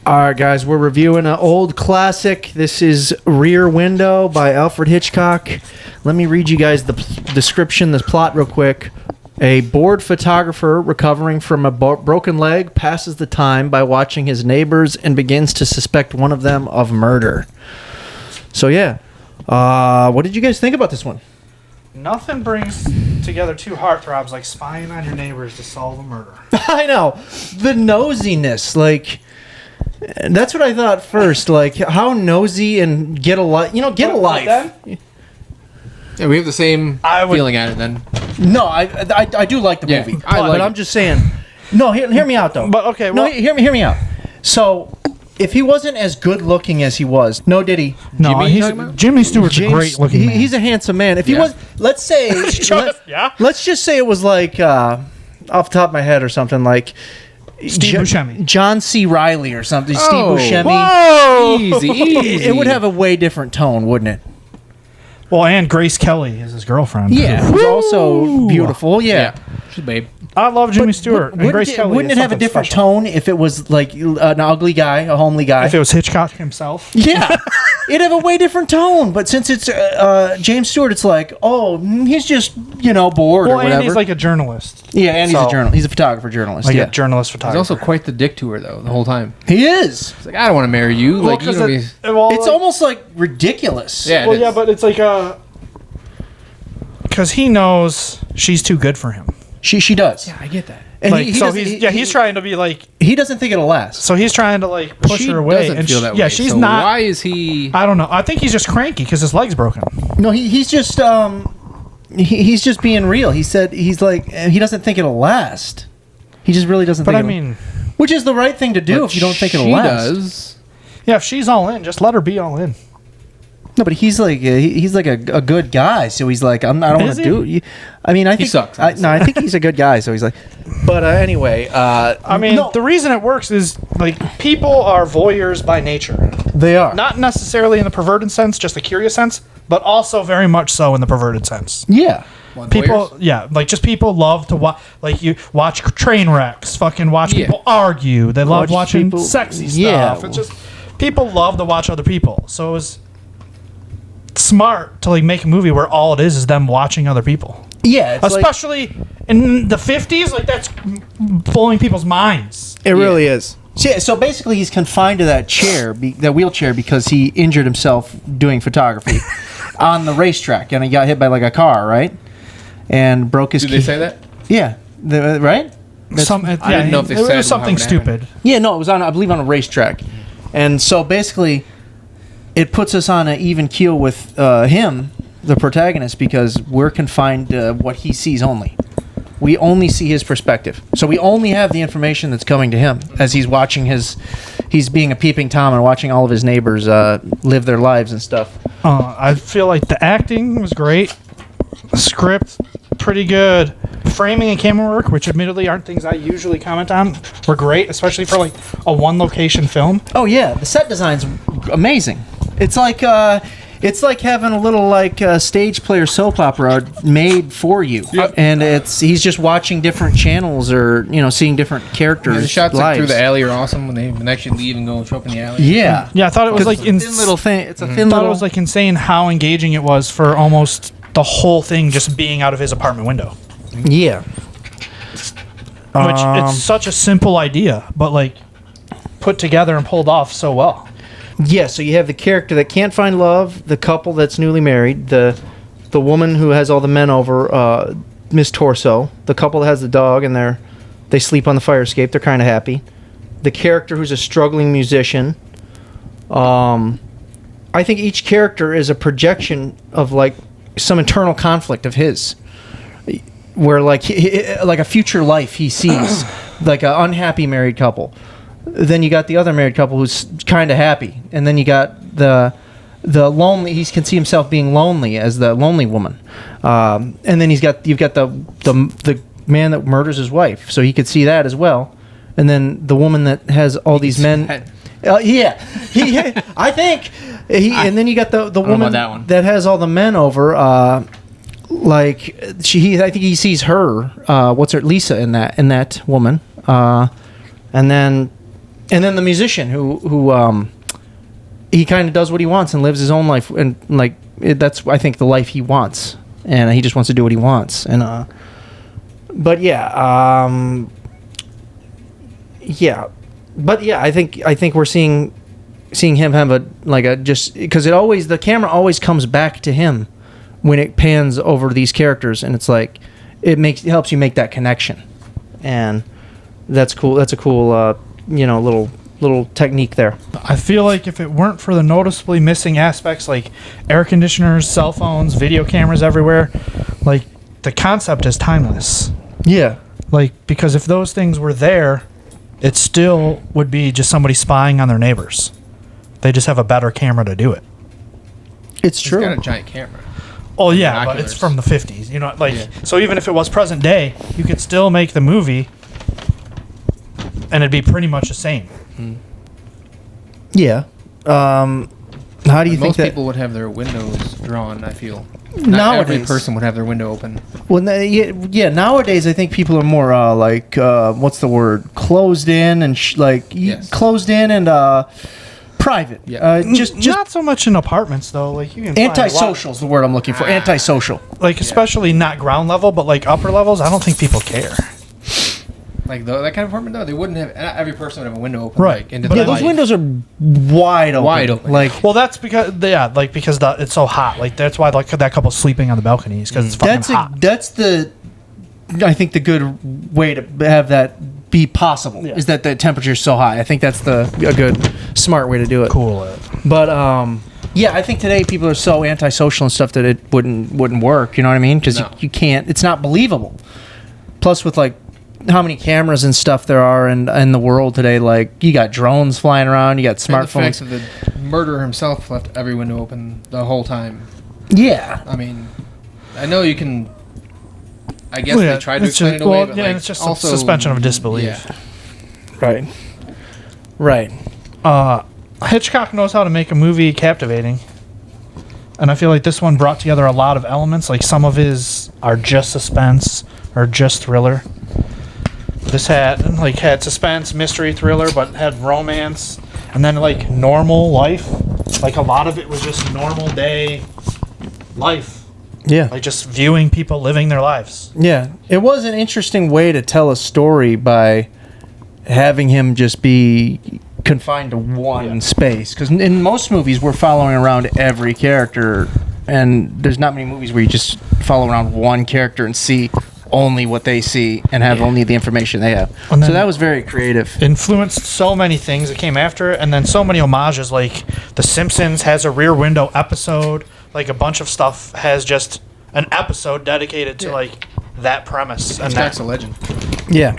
All right, guys, we're reviewing an old classic. This is Rear Window by Alfred Hitchcock. Let me read you guys the description, the plot real quick. A bored photographer recovering from a broken leg passes the time by watching his neighbors and begins to suspect one of them of murder. So, yeah. What did you guys think about this one? Nothing brings together two heartthrobs like spying on your neighbors to solve a murder. I know. The nosiness, like... That's what I thought first. Like, how nosy and get a life. You know, get a life. Yeah, we have the same feeling at it then. No, I do like the movie. But I'm just saying. No, hear me out, though. But, okay, well... No, hear me out. So, if he wasn't as good looking as he was... No, did he? No, Jimmy Stewart's a great looking man. He's a handsome man. If he was... Let's say... Let's just say it was like... off the top of my head or something like... Steve Buscemi. John C. Reilly or something. Steve Buscemi. Whoa! Easy. It would have a way different tone, wouldn't it? Well, and Grace Kelly is his girlfriend. Yeah, who's also beautiful. Yeah. She's a babe. I love Jimmy Stewart. And Grace Kelly. Wouldn't it have a different tone if it was like an ugly guy, a homely guy? If it was Hitchcock himself? Yeah. It'd have a way different tone. But since it's James Stewart, it's like, he's just, bored or whatever. And he's like a journalist. Yeah, and he's a journalist. He's a photographer journalist. Like a journalist photographer. He's also quite the dick to her, though, the whole time. He is. He's like, I don't want to marry you. Well, like, you know, it's almost like ridiculous. Yeah, yeah, but it's like because he knows she's too good for him. She does. Yeah, I get that. And like, he's trying to be like... He doesn't think it'll last. So he's trying to like push her away. She doesn't feel that way. Yeah, she's so not... Why is he... I don't know. I think he's just cranky because his leg's broken. No, he's just... he's just being real. He said he's like... He doesn't think it'll last. He just really doesn't think But I mean... Which is the right thing to do if you don't think it'll last. She does. Yeah, if she's all in, just let her be all in. No, but he's like a good guy, so he's like I don't want to do it. I mean, I think he sucks. I think he's a good guy, so he's like. But anyway, I mean, the reason it works is like people are voyeurs by nature. They are not necessarily in the perverted sense, just the curious sense, but also very much so in the perverted sense. Yeah. People, just people love to watch. Like you watch train wrecks, fucking watch people argue. They love watching sexy stuff. Yeah. It's just people love to watch other people. So it was smart to like make a movie where all it is them watching other people. Yeah, especially in the 50s, like that's blowing people's minds. It really is. So basically, he's confined to that chair, that wheelchair, because he injured himself doing photography on the racetrack, and he got hit by like a car, right? And broke his. Did they say that? Yeah, right. I didn't know if they said it was something stupid. Yeah, no, it was I believe on a racetrack, and so basically, it puts us on an even keel with him, the protagonist, because we're confined to what he sees only. We only see his perspective. So we only have the information that's coming to him as he's watching he's being a peeping Tom and watching all of his neighbors live their lives and stuff. I feel like the acting was great. Script, pretty good. Framing and camera work, which admittedly aren't things I usually comment on, were great, especially for like a one location film. Oh yeah, the set design's amazing. It's like having a little stage play or soap opera made for you. Yep. And he's just watching different channels or seeing different characters. Yeah, the shots like through the alley are awesome when they actually leave and go show up in the alley. Yeah, I thought it was like thin little thing. It's a thin little. I thought it was like insane how engaging it was for almost the whole thing just being out of his apartment window. Yeah, which it's such a simple idea, but like put together and pulled off so well. Yeah, so you have the character that can't find love, the couple that's newly married, the woman who has all the men over, Miss Torso, the couple that has the dog and they sleep on the fire escape, they're kind of happy. The character who's a struggling musician. I think each character is a projection of like some internal conflict of his, where like a future life he sees, like an unhappy married couple. Then you got the other married couple who's kind of happy, and then you got the lonely. He can see himself being lonely as the lonely woman, and then you've got the man that murders his wife, so he could see that as well. And then the woman that has all these men. I think and then you got the woman that has all the men over. I think he sees her. What's her Lisa in that woman, and then. And then the musician who he kind of does what he wants and lives his own life, and like that's I think the life he wants, and he just wants to do what he wants. And but yeah, but yeah, I think we're seeing him have a just because the camera always comes back to him when it pans over these characters, and it's like it helps you make that connection, and that's cool. That's a cool little technique there. I feel like if it weren't for the noticeably missing aspects like air conditioners, cell phones, video cameras everywhere, like the concept is timeless. Yeah. Like, because if those things were there, it still would be just somebody spying on their neighbors. They just have a better camera to do it. It's true. He's got a giant camera. Oh yeah, but Binoculars. it's from the 50s. You know, like so even if it was present day, you could still make the movie and it'd be pretty much the same. Yeah. How do you think Most that people would have their windows drawn, I feel. Not nowadays? every person would have their window open. Well, yeah. Nowadays, I think people are more what's the word? Closed in and Yes. closed in and private. Yeah. Just Not so much in apartments though. Like you can find a lot- antisocial is the word I'm looking for. Antisocial. like especially not ground level, but like upper levels. I don't think people care. Like that kind of apartment, though, they wouldn't have. Not every person would have a window open. Right. Like, into Yeah, the those light. windows are wide open. Wide open. Like Well, that's because it's so hot. Like that's why that couple's sleeping on the balconies because it's fucking hot. that's the I think the good way to have that be possible is that the temperature is so high. I think that's a good smart way to do it. Cool it. But yeah, I think today people are so antisocial and stuff that it wouldn't work. You know what I mean? Because No. you can't. It's not believable. Plus, with like how many cameras and stuff there are in the world today, like you got drones flying around, you got And the fact smartphones. that the murderer himself left every window open the whole time. Yeah, I mean, I know you can. I guess Well, yeah, they tried to it's explain just- it away, well, but yeah, like, it's just also, suspension of disbelief. Yeah. right. Hitchcock knows how to make a movie captivating. And I feel like this one brought together a lot of elements. Like some of his are just suspense or just thriller. This had suspense, mystery, thriller, but had romance, and then like normal life. Like a lot of it was just normal day life, Yeah, like just viewing people living their lives. yeah. It was an interesting way to tell a story by having him just be confined to one space. Because in most movies, we're following around every character, and there's not many movies where you just follow around one character and see only what they see and have only the information they have. And So then- that was very creative. Influenced so many things that came after it, and then so many homages. Like The Simpsons has a Rear Window episode. Like a bunch of stuff has just an episode dedicated to like that premise. And Hitchcock's that a legend. Yeah.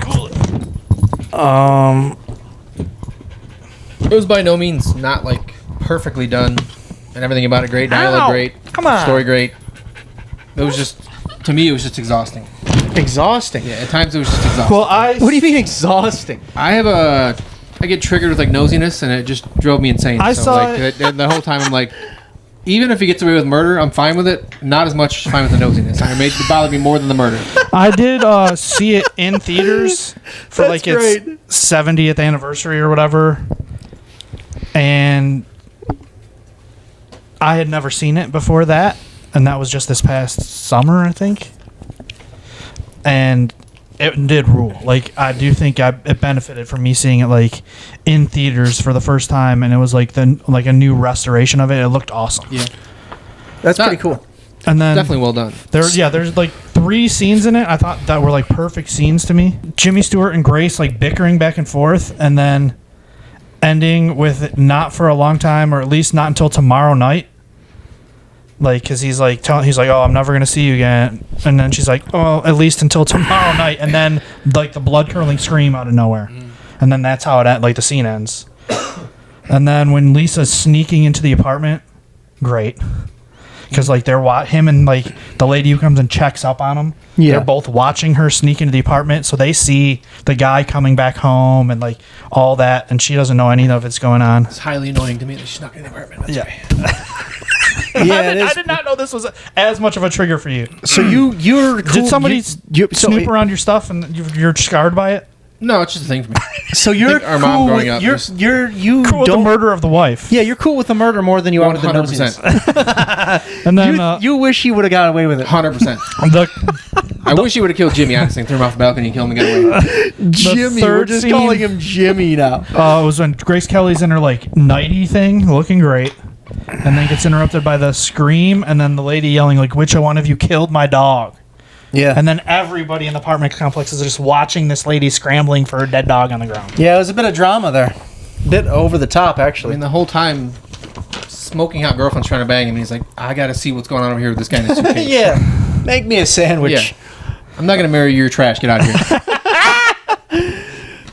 It was by no means not like perfectly done, and everything about it great. Dialogue Ow! great. Come on. Story great. It was just, to me, it was just exhausting. Exhausting. Yeah, at times it was just exhausting. Well, What do you mean exhausting? I get triggered with like nosiness, and it just drove me insane. I so saw like the whole time I'm like, even if he gets away with murder, I'm fine with it. Not as much fine with the nosiness. It bothered me more than the murder. I did see it in theaters for That's like its great. 70th anniversary or whatever, and I had never seen it before that, and that was just this past summer, I think. And it did rule. Like I do think it benefited from me seeing it like in theaters for the first time, and it was like a new restoration of it. It looked awesome. Yeah, That's Not- pretty cool. And then definitely well done. there's like 3 scenes in it I thought that were like perfect scenes to me. Jimmy Stewart and Grace like bickering back and forth, and then ending with it not for a long time, or at least not until tomorrow night. Like, cause he's like, oh, I'm never gonna see you again, and then she's like, oh, at least until tomorrow night, and then like the blood curdling scream out of nowhere, and then that's how the scene ends. And then when Lisa's sneaking into the apartment, great. Because like they're him and like the lady who comes and checks up on him. Yeah. They're both watching her sneak into the apartment, so they see the guy coming back home and like all that, and she doesn't know any of it's going on. It's highly annoying to me that she's not in the apartment. That's right. Yeah, it is. I did not know this was as much of a trigger for you. So you're cool. Did somebody you snoop around your stuff and you're scarred by it? No, it's just a thing for me. So you're think our mom cool growing with, up you're, was- you Cool with the don't murder of the wife. Yeah, you're cool with the murder more than you are with the 100%. nosiness. And then You wish he would have got away with it. 100%. the I wish he would have killed Jimmy, honestly, and threw him off the balcony and killed him and got away. Jimmy, third we're just scene- calling him Jimmy now. it was when Grace Kelly's in her like nighty thing, looking great, and then gets interrupted by the scream, and then the lady yelling like, "Which one of you killed my dog?" Yeah. And then everybody in the apartment complex is just watching this lady scrambling for her dead dog on the ground. Yeah, it was a bit of drama there. Bit over the top, I actually. mean, the whole time, smoking hot girlfriend's trying to bang him, and he's like, I gotta see what's going on over here with this guy in his suitcase. Yeah. Make me a sandwich. Yeah. I'm not gonna marry your trash. Get out of here.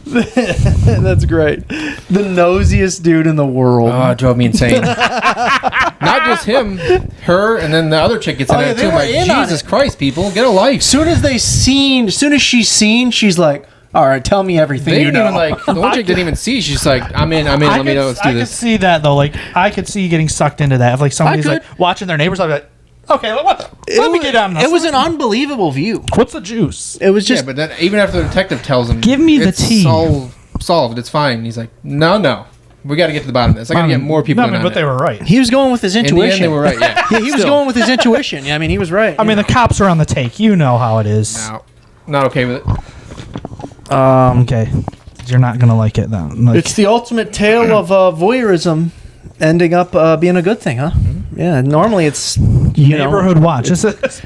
That's great. The nosiest dude in the world. Oh, it drove me insane. Not just him, her, and then the other chick gets in Oh, yeah, it they too. were Like, in on Jesus it. Christ, people, get a life. As soon as she's seen, she's like, all right, tell me everything They you didn't know. even like. The one chick didn't even see. She's like, I'm in. Let me know. Let's do I could this. see that though. Like I could see getting sucked into that. If like somebody's I like could. watching their neighbors, I'd be like, okay, let me get on this. It was an unbelievable view. What's the juice? It was just Yeah, but then even after the detective tells him, Give me the it's tea. solved. It's fine. He's like, no. We got to get to the bottom of this. I got to get more people No, in on but it. they were right. he was going with his In the intuition. end, they were right. Yeah. Yeah, he was Still. going with his intuition. Yeah, I mean, he was right. I mean, the cops are on the take. You know how it is. No, not okay with it. Okay, you're not gonna like it then. Like, it's the ultimate tale of voyeurism ending up being a good thing, huh? Yeah, normally it's neighborhood watch. Is it?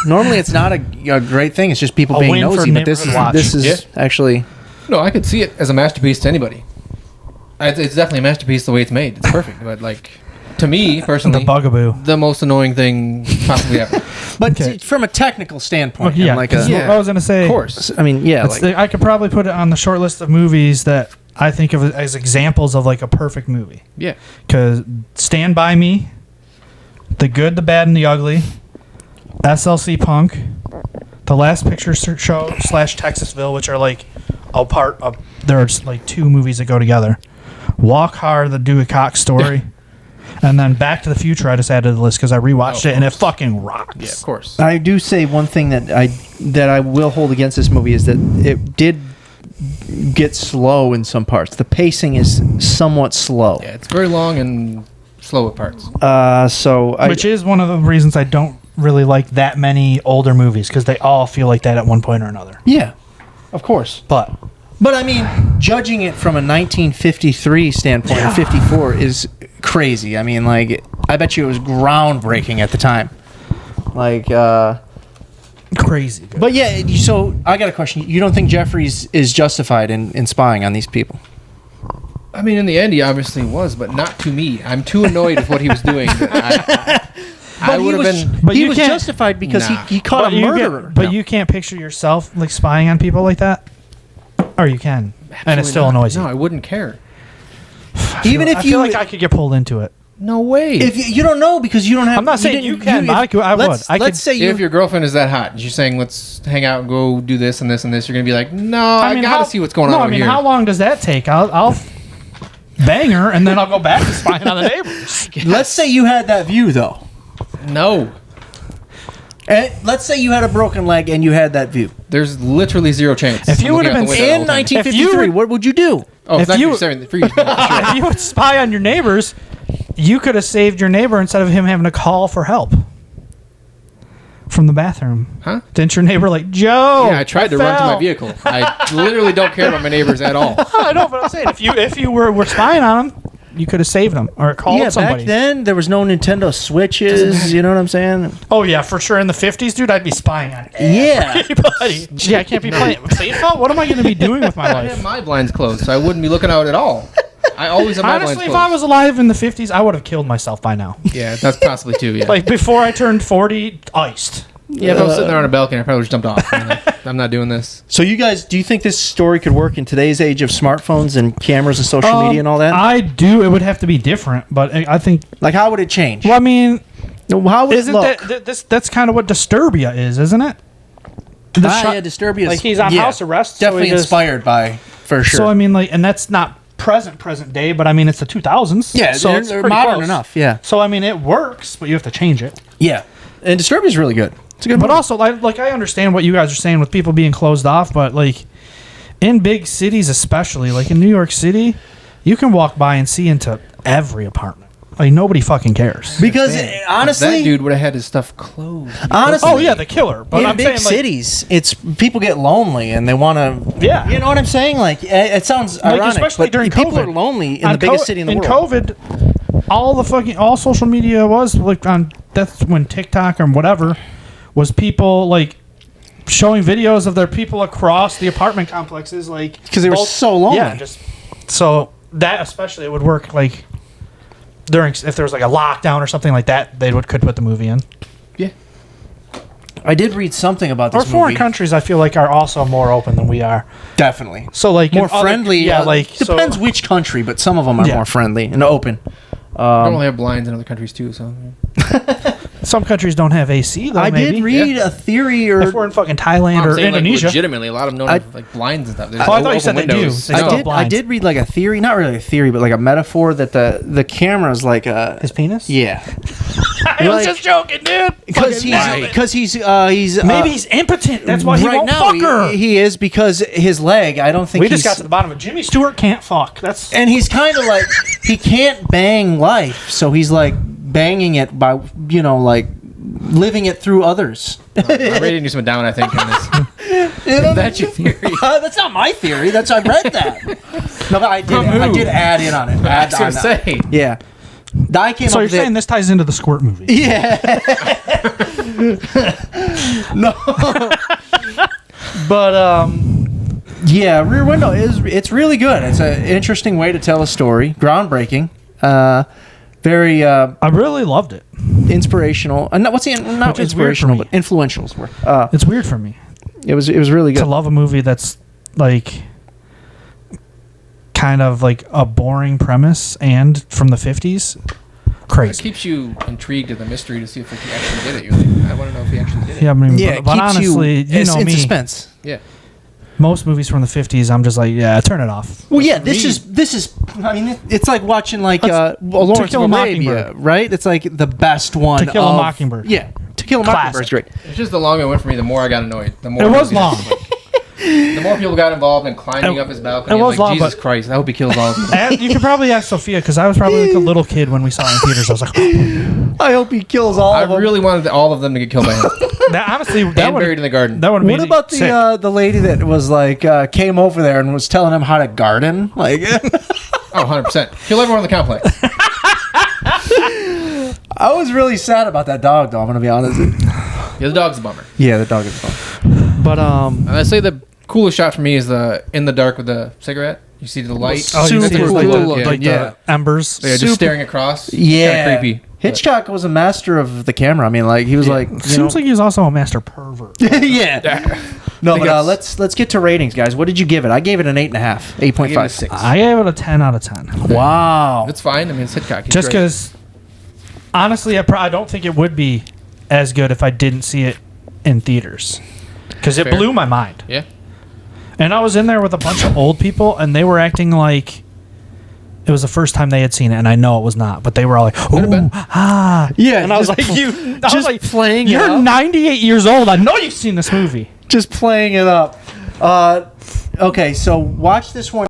normally it's not a great thing. It's just people A being win for nosy. But this is neighborhood watch. this is Yeah. actually No, I could see it as a masterpiece to anybody. It's definitely a masterpiece the way it's made. It's perfect. But like, to me personally, The bugaboo. the most annoying thing possibly ever. But Okay. from a technical standpoint, Yeah, and like 'cause a, Yeah. I was gonna say. Of course. I mean, yeah, It's like, I could probably put it on the short list of movies that I think of as examples of like a perfect movie. Yeah. Because Stand By Me, The Good, the Bad, and the Ugly, SLC Punk, The Last Picture Show / Texasville, which are like a part of. There's like two movies that go together. Walk Hard, the Dewey Cox story, and then Back to the Future. I just added to the list because I rewatched Oh, it and it of fucking rocks. Yeah, of course. I do say one thing that I will hold against this movie is that it did get slow in some parts. The pacing is somewhat slow. Yeah, it's very long and slow at parts. So I Which is one of the reasons I don't really like that many older movies because they all feel like that at one point or another. yeah, of course. But But I mean, judging it from a 1953 standpoint, or 54 is crazy. I mean, like, I bet you it was groundbreaking at the time. Like, crazy. Good. but yeah, so I got a question. You don't think Jeffries is justified in spying on these people? I mean, in the end, he obviously was, but not to me. I'm too annoyed with what he was doing. That I would have been. But he you was can't- justified because Nah. he caught But a murderer. But you can't picture yourself like spying on people like that, or you can, and it still Absolutely not. annoys you. No, I wouldn't care. Even if I you feel like I could get pulled into it. No way. if you don't know because you don't have. I'm not saying didn't- you can, but I would. Let's, I could- let's say you. if your girlfriend is that hot and she's saying, let's hang out and go do this and this and this, you're going to be like, no, I got to see what's going on No, I over mean, here. how long does that take? I'll bang her, and then I'll go back to spying on the neighbors. Let's say you had that view though. No. And let's say you had a broken leg and you had that view. There's literally zero chance. If you I'm would have looking out been the window In the whole time. 1953, If you- what would you do? Oh, if if you- you, for sure. If you would spy on your neighbors, you could have saved your neighbor instead of him having to call for help from the bathroom. Huh? Didn't your neighbor like, Joe? Yeah, I tried to run to my fell." vehicle. I literally don't care about my neighbors at all. I know, but I'm saying if you were spying on them, you could have saved them or called Yeah, somebody. back then there was no Nintendo Switches. You know what I'm saying? Oh yeah, for sure. In the 50s, dude, I'd be spying on Yeah. everybody. Yeah, I can't be playing FIFA. What am I going to be doing with my I had life? my blinds closed, so I wouldn't be looking out at all. I always have my Honestly, blinds if closed. I was alive in the 50s, I would have killed myself by now. Yeah, that's possibly too, yeah. Like before I turned 40, iced. yeah, if I was sitting there on a balcony, I probably just jumped off. I'm like, I'm not doing this. So you guys, do you think this story could work in today's age of smartphones and cameras and social media and all that? I do. It would have to be different, but I think. Like, how would it change? Well, I mean, How would isn't it look? that's kind of what Disturbia is, isn't it? The shot- yeah, Disturbia. like he's on house arrest, so Definitely he just- inspired by, for sure. So I mean, like, and that's not present day, but I mean, it's the 2000s. yeah, so they're, it's they're pretty modern close. enough. Yeah, So I mean, it works, but you have to change it. yeah. And Disturbia is really good. It's a good. But movie. also, like I understand what you guys are saying with people being closed off, but like, in big cities, especially like in New York City, you can walk by and see into every apartment. Like nobody fucking cares. Because that honestly, dude would have had his stuff closed. honestly, Oh yeah, the killer. But in I'm big saying, like, cities, it's people get lonely and they want to. Yeah. You know what I'm saying? Like it sounds ironic, especially but during people COVID. are lonely in on the biggest city in the world. COVID, all social media was like on. That's when TikTok or whatever was people like showing videos of their people across the apartment complexes, like 'Cause they were so lonely. Yeah, just so that especially it would work like during if there was like a lockdown or something like that. They could put the movie in. Yeah. I did read something about Or this foreign movie. countries, I feel like are also more open than we are. Definitely. So like More in other- friendly. yeah. Like depends so, which country, but some of them are Yeah. more friendly and open. Normally have blinds in other countries too, so some countries don't have AC though. I maybe. did read a theory, or If we're in fucking Thailand I'm or saying, like, Indonesia. legitimately, a lot of them don't I- have like blinds and stuff. There's Oh, I thought you open said they do. windows. They No. still have I blinds. did read like a theory, not really a theory, but like a metaphor that the camera's like a His penis? yeah, I was Like- just joking, dude. because he's Maybe he's impotent. That's why he right won't now fuck her. he is, because his leg. I don't think We he's, just got to the bottom of Jimmy Stewart can't fuck. That's and he's kind of like he can't bang life, so he's like banging it by like living it through others. I'm ready to do some down. I think in this. You know? That's your theory. That's not my theory. That's I read that. No, but I did add in on it. I Add was gonna on that. say. Yeah. I came so up you're with saying it. this ties into the Squirt movie. Yeah. No. But yeah, Rear Window it's really good. It's an interesting way to tell a story. Groundbreaking. Very I really loved it. inspirational. Not Which is weird for inspirational, me. but influential is word. It's weird for me It was really to good. love a movie that's like kind of like a boring premise and from the 50s. It Crazy. keeps you intrigued of the mystery to see if he actually did it. You're like, I want to know if he actually did it. Yeah, I mean, Yeah, but it keeps honestly, you in know me. suspense. Yeah. Most movies from the 50s, I'm just like, yeah, turn it off. Well, yeah, For this me- is. I mean, it's like watching like To Lawrence Kill a of Arabia, Mockingbird. right? It's like the best one. To Kill a of- Mockingbird. Yeah, To Kill a Mockingbird is great. It's just the longer it went for me, the more I got annoyed. The more It was movies- long. The more people got involved in climbing up his balcony. it I'm was like, long, Jesus but- Christ! I hope he kills all of them. And you could probably ask Sophia because I was probably like a little kid when we saw it in theaters. I was like, I hope he kills all I of them. really wanted all of them to get killed by him that, honestly, that and would buried in the garden. that would What about the lady that was like came over there and was telling him how to garden? Like, Oh, 100%. Kill everyone in the complex. I was really sad about that dog, though. I'm gonna be honest. Yeah, the dog's a bummer. Yeah, the dog is fun. But And I say the coolest shot for me is the in the dark with the cigarette. You see the light. Oh, you Super see cool like, looking, like yeah. the embers. Yeah, just super- staring across. It's yeah, kind of creepy. Hitchcock was a master of the camera. I mean, like he was like, you Seems like he's also a master pervert. yeah. No, think but that's- let's get to ratings, guys. What did you give it? I gave it an 8.5, I gave it a 8.5. 6. I gave it a 10 out of 10. Wow. It's fine. I mean, it's Hitchcock. He's Just great. because, honestly, I don't think it would be as good if I didn't see it in theaters. Because it Fair. blew my mind. Yeah. And I was in there with a bunch of old people, and they were acting like it was the first time they had seen it, and I know it was not, but they were all like, have been. "Ooh, ah." Yeah, And I was just like, I was just like, playing it you're up. 98 years old. I know you've seen this movie. Just playing it up. Okay, so watch this one.